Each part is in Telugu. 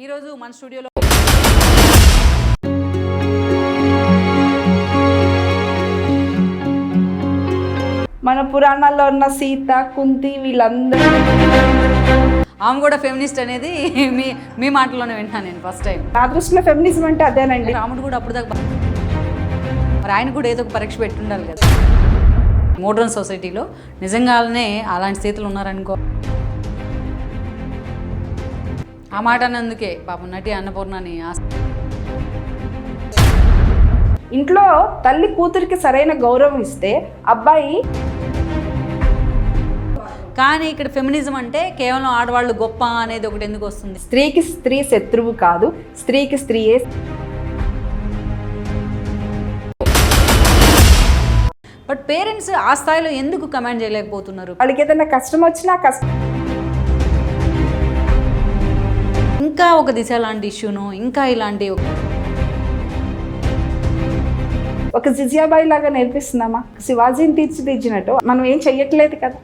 ఈరోజు మన స్టూడియోలో మన పురాణాల్లో ఉన్న సీత, కుంతి వీళ్ళందరూ ఆమె కూడా ఫెమినిస్ట్ అనేది మీ మాటల్లోనే వింటాను నేను ఫస్ట్ టైం. నా దృష్టిలో ఫెమినిజం అంటే అదేనండి. రాముడు కూడా అప్పుడు దాకా మరి ఆయన కూడా ఏదో ఒక పరీక్ష పెట్టుండాలి కదా. మోడ్రన్ సొసైటీలో నిజంగానే అలాంటి స్థితులు ఉన్నారనుకో. ఆ మాట అన్నందుకే పాపం నటి అన్నపూర్ణని ఇంట్లో తల్లి కూతురికి సరైన గౌరవం ఇస్తే అబ్బాయి. కానీ ఇక్కడ ఫెమినిజం అంటే కేవలం ఆడవాళ్ళు గొప్ప అనేది ఒకటి ఎందుకు వస్తుంది? స్త్రీకి స్త్రీ శత్రువు కాదు, స్త్రీకి స్త్రీయే. బట్ పేరెంట్స్ ఆ స్థాయిలో ఎందుకు కమాండ్ చేయలేకపోతున్నారు? వాళ్ళకి ఏదైనా కష్టం వచ్చినా ఇంకా ఒక దిశ లాంటి ఇష్యూను, ఇంకా ఇలాంటి ఒక జిజియాబాయి లాగా నేర్పిస్తున్నామా? శివాజీని తీర్చిదిద్దినట్టు మనం ఏం చెయ్యట్లేదు కదా.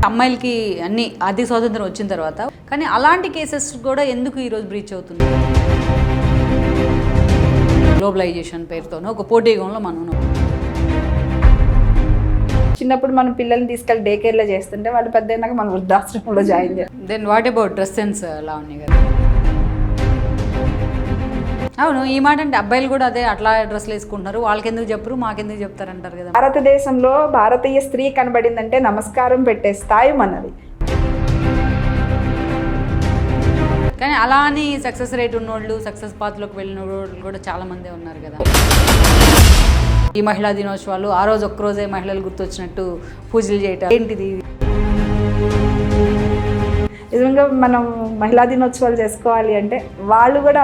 అమ్మాయిలకి అన్ని ఆర్థిక స్వాతంత్రం వచ్చిన తర్వాత కానీ అలాంటి కేసెస్ కూడా ఎందుకు ఈరోజు బ్రీచ్ అవుతుంది? గ్లోబలైజేషన్ పేరుతోనో ఒక పోటీగంలో మనం చిన్నప్పుడు మనం పిల్లల్ని తీసుకెళ్ళి డే కేర్లో చేస్తుంటే వాళ్ళు పెద్ద అయినాక మనం వృద్ధాశ్రమంలో జాయిన్ చేయాలి. Then what about dress sense Lavanya garu? అవును, ఈ మాట అంటే అబ్బాయిలు కూడా అదే అట్లా డ్రెస్లు వేసుకుంటున్నారు, వాళ్ళకి ఎందుకు చెప్పరు మాకెందుకు చెప్తారంటారు కదా. భారతదేశంలో భారతీయ స్త్రీ కనబడిందంటే నమస్కారం పెట్టే స్థాయి మనది. కానీ అలా అని సక్సెస్ రేట్ ఉన్నోళ్ళు, సక్సెస్ పాత్లోకి వెళ్ళిన వాళ్ళు కూడా చాలా మందే ఉన్నారు కదా. ఈ మహిళా దినోత్సవాలు ఆ రోజు ఒక్కరోజే మహిళలు గుర్తొచ్చినట్టు పూజలు చేయటం ఏంటిది? నిజంగా మనం మహిళా దినోత్సవాలు చేసుకోవాలి అంటే వాళ్ళు కూడా